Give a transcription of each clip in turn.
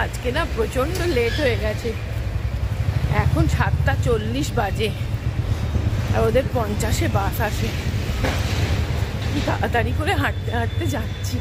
আজকে না প্রচণ্ড লেট হয়ে গেছে, এখন 7:40 বাজে আর ওদের 50-এ বাস আসে। তাড়াতাড়ি করে হাঁটতে হাঁটতে যাচ্ছি।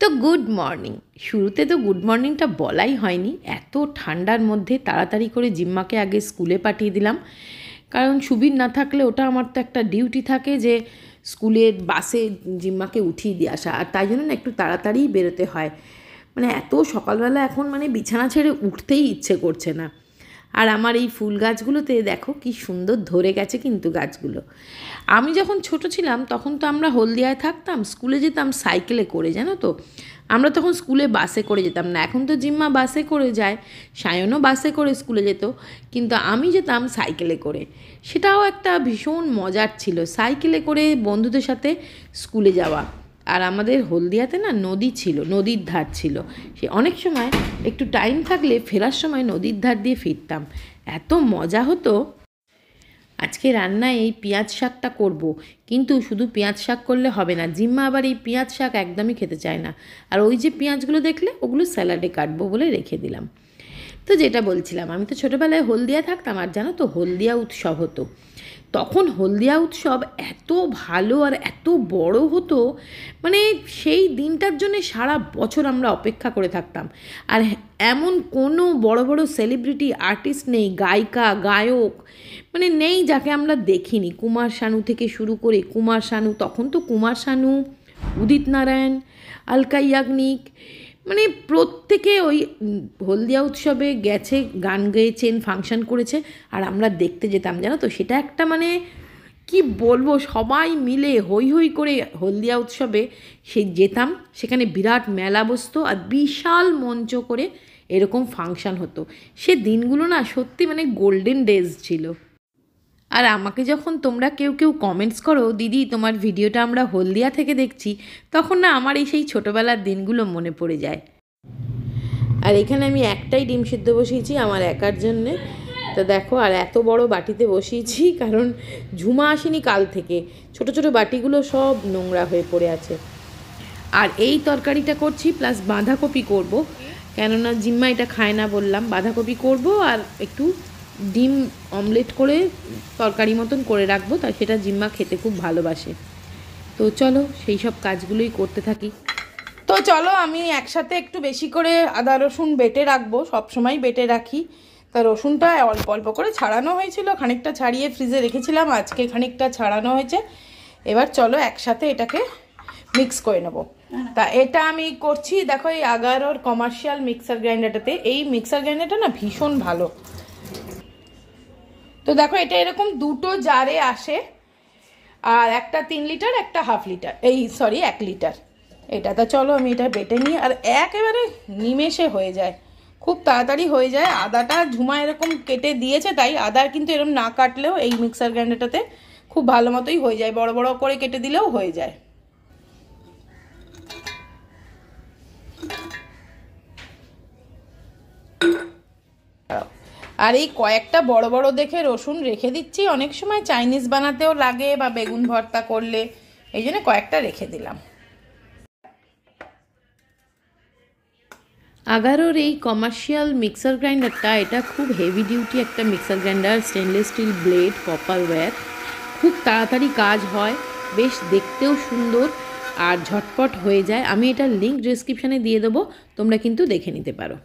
তো গুড মর্নিং। শুরুতে তো গুড মর্নিংটা বলাই হয়নি, এত ঠান্ডার মধ্যে তাড়াতাড়ি করে জিম্মাকে আগে স্কুলে পাঠিয়ে দিলাম, কারণ সুবীর না থাকলে ওটা আমার তো একটা ডিউটি থাকে যে স্কুলের বাসে জিম্মাকে উঠিয়ে দিয়ে আসা, আর তাই জন্য না একটু তাড়াতাড়ি বেরোতে হয়। মানে এত সকালবেলা এখন মানে বিছানা ছেড়ে উঠতেই ইচ্ছে করছে না। আর আমার এই ফুল গাছগুলোতে দেখো কি সুন্দর ধরে গেছে কিন্তু গাছগুলো। আমি যখন ছোট ছিলাম তখন তো আমরা হলদিয়ায় থাকতাম, স্কুলে যেতাম সাইকেলে করে, জানো তো। আমরা তখন স্কুলে বাসে করে যেতাম না, এখন তো জিম্মা বাসে করে যায়, সায়নও বাসে করে স্কুলে যেত, কিন্তু আমি যেতাম সাইকেলে করে। সেটাও একটা ভীষণ মজার ছিল, সাইকেলে করে বন্ধুদের সাথে স্কুলে যাওয়া। আর আমাদের হলদিয়াতে না নদী ছিল, নদীর ধার ছিল, সে অনেক সময় একটু টাইম থাকলে ফেরার সময় নদীর ধার দিয়ে ফিরতাম, এত মজা হতো। আজকে রান্নায় এই পেঁয়াজ শাকটা করব, কিন্তু শুধু পেঁয়াজ শাক করলে হবে না, জিম্মা আবার এই পেঁয়াজ শাক একদমই খেতে চায় না। আর ওই যে পেঁয়াজগুলো দেখলে ওগুলো স্যালাডে কাটবো বলে রেখে দিলাম। তো যেটা বলছিলাম, আমি তো ছোটোবেলায় হলদিয়া থাকতাম, আর জানো তো হলদিয়া উৎসব হতো তখন। হলদিয়া উৎসব এত ভালো আর এত বড় হতো, মানে সেই দিনটার জন্য সারা বছর আমরা অপেক্ষা করে থাকতাম। আর এমন কোনো বড় বড় সেলিব্রিটি আর্টিস্ট নেই, গায়িকা গায়ক মানে নেই যাকে আমরা দেখিনি। কুমার শানু থেকে শুরু করে, কুমার শানু তখন তো কুমার শানু, উদিত নারায়ণ, আলকা ইয়াগনিক, মানে প্রত্যেকে ওই হলদিয়া উৎসবে গেছে, গান গেয়েছেন, ফাংশন করেছে, আর আমরা দেখতে যেতাম, জানো তো। সেটা একটা মানে কি বলবো, সবাই মিলে হই হই করে হলদিয়া উৎসবে যেতাম, সেখানে বিরাট মেলা বসতো আর বিশাল মঞ্চ করে এরকম ফাংশন হতো। সে দিনগুলো না সত্যি মানে গোল্ডেন ডেজ ছিল। আর আমাকে যখন তোমরা কেউ কেউ কমেন্টস করো, দিদি তোমার ভিডিওটা আমরা হলদিয়া থেকে দেখছি, তখন না আমার এই সেই ছোটোবেলার দিনগুলো মনে পড়ে যায়। আর এখানে আমি একটাই ডিম সিদ্ধ বসিয়েছি আমার একার জন্যে। তো দেখো, আর এত বড় বাটিতে বসিয়েছি কারণ ঝুমা আসেনি কাল থেকে, ছোট ছোট বাটিগুলো সব নোংরা হয়ে পড়ে আছে। আর এই তরকারিটা করছি প্লাস বাঁধাকপি করব, কেননা জিম্মা এটা খায় না বললাম। বাঁধাকপি করব আর একটু ডিম অমলেট করে তরকারি মতন করে রাখবো, তাই সেটা জিম্মা খেতে খুব ভালোবাসে। তো চলো সেই সব কাজগুলোই করতে থাকি। তো চলো আমি একসাথে একটু বেশি করে আদা রসুন বেটে রাখবো, সবসময় বেটে রাখি। তা রসুনটা অল্প অল্প করে ছাড়ানো হয়েছিল, খানিকটা ছাড়িয়ে ফ্রিজে রেখেছিলাম, আজকে খানিকটা ছাড়ানো হয়েছে। এবার চলো একসাথে এটাকে মিক্স করে নেবো। তা এটা আমি করছি, দেখো এই আগারোর কমার্শিয়াল মিক্সার গ্রাইন্ডারটাতে। এই মিক্সার গ্রাইন্ডারটা না ভীষণ ভালো। তো দেখো এটা এরকম দুটো জারে আসে, আর একটা 3 লিটার, একটা 1/2 লিটার, এই সরি 1 লিটার এটা। তা চলো আমি এটা বেটে নিই, আর একেবারে নিমেষে হয়ে যায়, খুব তাড়াতাড়ি হয়ে যায়। আদাটা ঝুমা এরকম কেটে দিয়েছে, তাই আদার কিন্তু এরকম না কাটলেও এই মিক্সার গ্রাইন্ডারটাতে খুব ভালো মতোই হয়ে যায়, বড় বড় করে কেটে দিলেও হয়ে যায়। আর এই কয়েকটা বড় বড় দেখে রসুন রেখে দিচ্ছি, অনেক সময় চাইনিজ বানাতেও লাগে বা বেগুন ভর্তা করলে, এই জন্য কয়েকটা রেখে দিলাম। আগারোর এই কমার্শিয়াল মিক্সার গ্রাইন্ডারটা, এটা খুব হেভি ডিউটি একটা mixer grinder, stainless steel blade, copper wire, খুব তাড়াতাড়ি কাজ হয়, বেশ দেখতেও সুন্দর আর ঝটপট হয়ে যায়। আমি এটার লিঙ্ক ডেসক্রিপশানে দিয়ে দেবো, তোমরা কিন্তু দেখে নিতে পারো।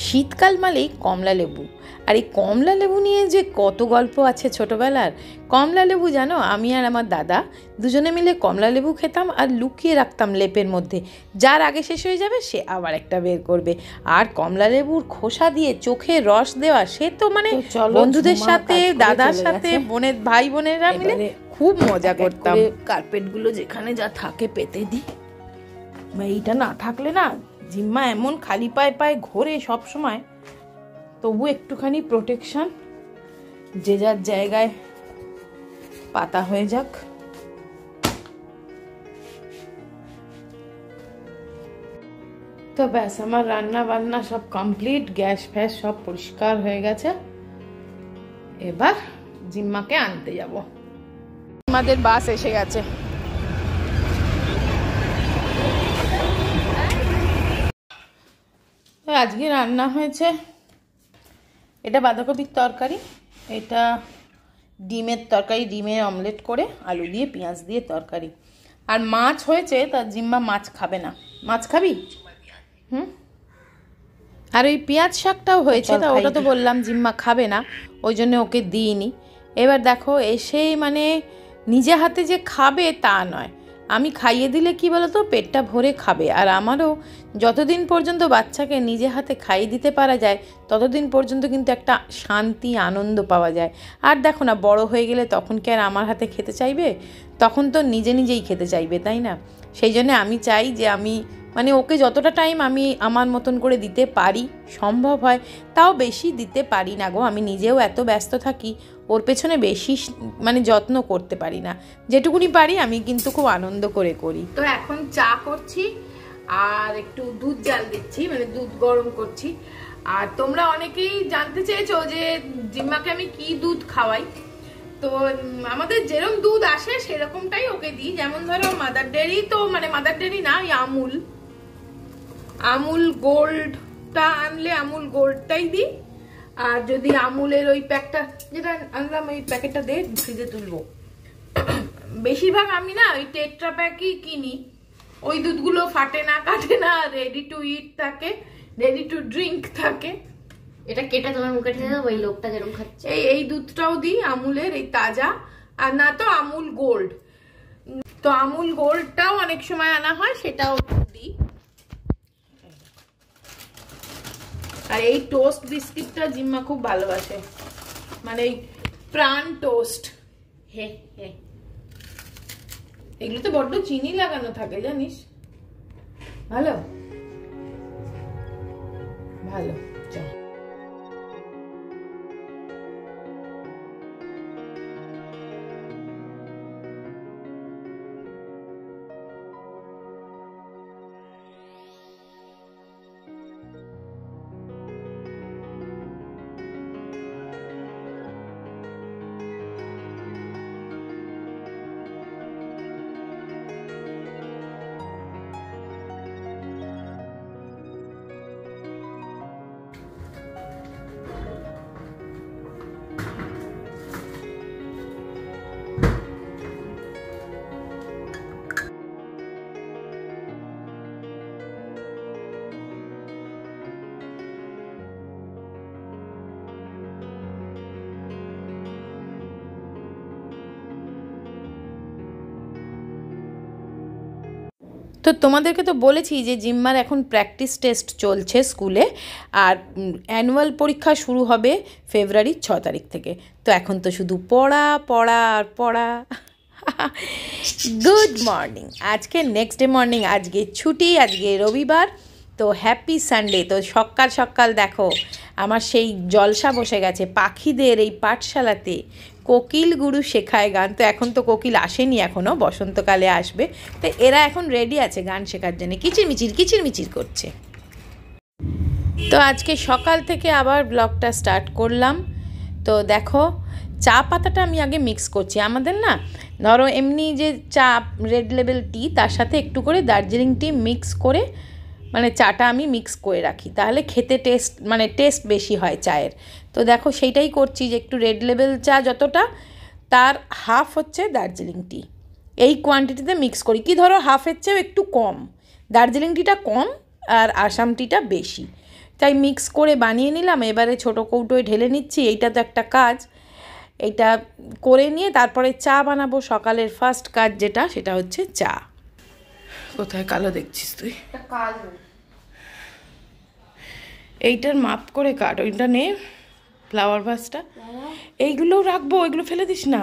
শীতকাল মানেই কমলা লেবু, আর এই কমলা লেবু নিয়ে যে কত গল্প আছে ছোটোবেলার। কমলা লেবু জানো, আমি আর আমার দাদা দুজনে মিলে কমলা লেবু খেতাম আর লুকিয়ে রাখতাম লেপের মধ্যে, যার আগে শেষ হয়ে যাবে সে আবার একটা বের করবে। আর কমলা লেবুর খোসা দিয়ে চোখে রস দেওয়া, সে তো মানে বন্ধুদের সাথে, দাদার সাথে, বোনের ভাই বোনেরা মিলে খুব মজা করতাম। কার্পেটগুলো যেখানে যা থাকে পেতে দিই, এইটা না থাকলে না জিম্মা এমন খালি পায়ে পায়ে ঘোরে সব সময়, তবু একটুখানি প্রোটেকশন যে যার জায়গায় পাতা হয়ে যাক। তো ব্যাস, আমার রান্না বান্না সব কমপ্লিট, গ্যাস ফ্যাস সব পরিষ্কার হয়ে গেছে। এবার জিম্মাকে আনতে যাব। আমাদের বাস এসে গেছে। আজকে রান্না হয়েছে, এটা বাঁধাকপির তরকারি, এটা ডিমের তরকারি, ডিমের অমলেট করে আলু দিয়ে পেঁয়াজ দিয়ে তরকারি। আর মাছ হয়েছে, তার জিম্মা মাছ খাবে না। মাছ খাবি? আর ওই পেঁয়াজ শাকটাও হয়েছে, তা ওটা তো বললাম জিম্মা খাবে না, ওই জন্য ওকে দিইনি। এবার দেখো এসেই মানে নিজে হাতে যে খাবে তা নয়, আমি খাইয়ে দিলে কি বলতো পেটটা ভরে খাবে। আর আমারও যতদিন পর্যন্ত বাচ্চাকে নিজে হাতে খাইয়ে দিতে পারা যায় ততদিন পর্যন্ত কিন্তু একটা শান্তি আনন্দ পাওয়া যায়। আর দেখো না, বড় হয়ে গেলে তখন কি আর আমার হাতে খেতে চাইবে? তখন তো নিজে নিজেই খেতে চাইবে, তাই না? সেই জন্য আমি চাই যে আমি মানে ওকে যতটা টাইম আমি আমার মতন করে দিতে পারি, সম্ভব হয়, তাও বেশি দিতে পারি না গো। আমি নিজেও এত ব্যস্ত থাকি, ওর পেছনে বেশি মানে যত্ন করতে পারি না। যেটুকুনি পারি আমি কিন্তু খুব আনন্দ করে করি। তো এখন চা করছি আর একটু দুধ জাল দিচ্ছি, মানে দুধ গরম করছি। আর তোমরা অনেকেই জানতে চেয়েছো যে জিম্মাকে আমি কি দুধ খাওয়াই। তো আমাদের যেরকম দুধ আসে সেরকমটাই ওকে দিই। যেমন ধরো মাদার ডেয়ারি, তো মানে মাদার ডেয়ারি না, ওই আমুল গোল্ডটা আনলে আমুল গোল্ডটাই দিই। আর যদি আমুলের ওই প্যাকটা যেটা আনলাম, ওই প্যাকেটটা দিয়ে ফ্রিজে তুলবো। বেশিরভাগ আমি না ওই টেট্রা প্যাকই কিনি, ওই দুধগুলো ফাটে না, কাটে না, রেডি টু ইট থাকে, রেডি টু ড্রিঙ্ক থাকে। এটা কেটে তোমার মুখে ঠেলে দাও, ওই লোকটা যেরকম খাচ্ছে। এই দুধটাও দিই আমুলের, এই তাজা। আর না তো আমুল গোল্ড, তো আমুল গোল্ডটাও অনেক সময় আনা হয়, সেটাও দিই। আর এই টোস্ট বিস্কিটটা জিম্মা খুব ভালোবাসে, মানে এই প্রাণ টোস্ট। এগুলোতে বড্ড চিনি লাগানো থাকে জানিস। ভালো ভালো চল। তো তোমাদেরকে তো বলেছি যে জিম্মার এখন প্র্যাকটিস টেস্ট চলছে স্কুলে, আর অ্যানুয়াল পরীক্ষা শুরু হবে ফেব্রুয়ারির 6 তারিখ থেকে। তো এখন তো শুধু পড়া পড়া আর পড়া। গুড মর্নিং, আজকে নেক্সট ডে মর্নিং, আজকে ছুটি, আজকে রবিবার, তো হ্যাপি সানডে। তো সকাল সকাল দেখো আমার সেই জলসা বসে গেছে পাখিদের এই পাঠশালাতে। কোকিল গুরু শেখায় গান। তো এখন তো কোকিল আসেনি এখনও, বসন্তকালে আসবে। তো এরা এখন রেডি আছে গান শেখার জন্য, কিচিরমিচির করছে। তো আজকে সকাল থেকে আবার ব্লগটা স্টার্ট করলাম। তো দেখো চা পাতাটা আমি আগে মিক্স করছি। আমাদের না ধরো এমনি যে চা রেড লেবেল টি, তার সাথে একটু করে দার্জিলিং টি মিক্স করে মানে চাটা আমি মিক্স করে রাখি, তাহলে খেতে টেস্ট বেশি হয় চায়ের। তো দেখো সেইটাই করছি, যে একটু রেড লেবেল চা যতটা, তার হাফ হচ্ছে দার্জিলিং টি, এই কোয়ান্টিটিতে মিক্স করি। কি ধরো হাফের চেয়েও একটু কম, দার্জিলিং টিটা কম আর আসাম টিটা বেশি, তাই মিক্স করে বানিয়ে নিলাম। এবারে ছোটো কৌটোয় ঢেলে নিচ্ছি, এইটা তো একটা কাজ। এইটা করে নিয়ে তারপরে চা বানাবো। সকালের ফার্স্ট কাজ যেটা, সেটা হচ্ছে চা। কোথায় কালো দেখছিস তুই? এইটার মাপ করে কাট, ওইটা নে ফ্লাওয়ার ভাসটা। এইগুলোও রাখবো, ওইগুলো ফেলে দিস না।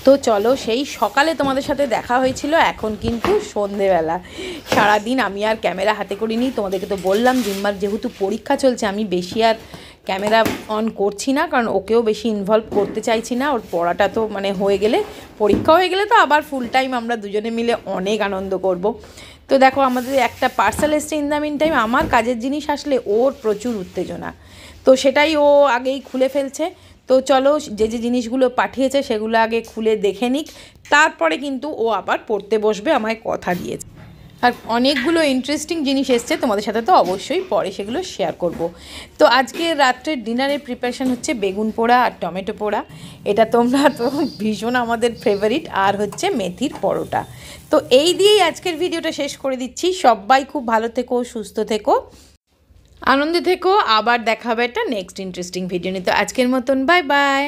তো চলো, সেই সকালে তোমাদের সাথে দেখা হয়েছিল, এখন কিন্তু সন্ধেবেলা। সারাদিন আমি আর ক্যামেরা হাতে করিনি, তোমাদেরকে তো বললাম জিম্মার যেহেতু পরীক্ষা চলছে আমি বেশি আর ক্যামেরা অন করছি না, কারণ ওকেও বেশি ইনভলভ করতে চাইছি না। ওর পড়াটা তো মানে হয়ে গেলে, পরীক্ষা হয়ে গেলে তো আবার ফুল টাইম আমরা দুজনে মিলে অনেক আনন্দ করব। তো দেখো আমাদের একটা পার্সেল এসছে ইন দ্য মিন টাইম। আমার কাজের জিনিস আসলে ওর প্রচুর উত্তেজনা, তো সেটাই ও আগেই খুলে ফেলছে। তো চলো, যে যে জিনিসগুলো পাঠিয়েছে সেগুলো আগে খুলে দেখে নিক, তারপরে কিন্তু ও আবার পড়তে বসবে, আমায় কথা দিয়েছে। আর অনেকগুলো ইন্টারেস্টিং জিনিস এসছে, তোমাদের সাথে তো অবশ্যই পরে সেগুলো শেয়ার করব। তো আজকে রাত্রের ডিনারের প্রিপারেশান হচ্ছে বেগুন পোড়া আর টমেটো পোড়া। এটা তোমরা তো ভীষণ আমাদের ফেভারিট। আর হচ্ছে মেথির পরোটা। তো এই দিয়েই আজকের ভিডিওটা শেষ করে দিচ্ছি। সবাই খুব ভালো থেকো, সুস্থ থেকো, আনন্দে থেকো। আবার দেখা হবে একটা নেক্সট ইন্টারেস্টিং ভিডিও নিয়ে। তো আজকের মতন বাই বাই।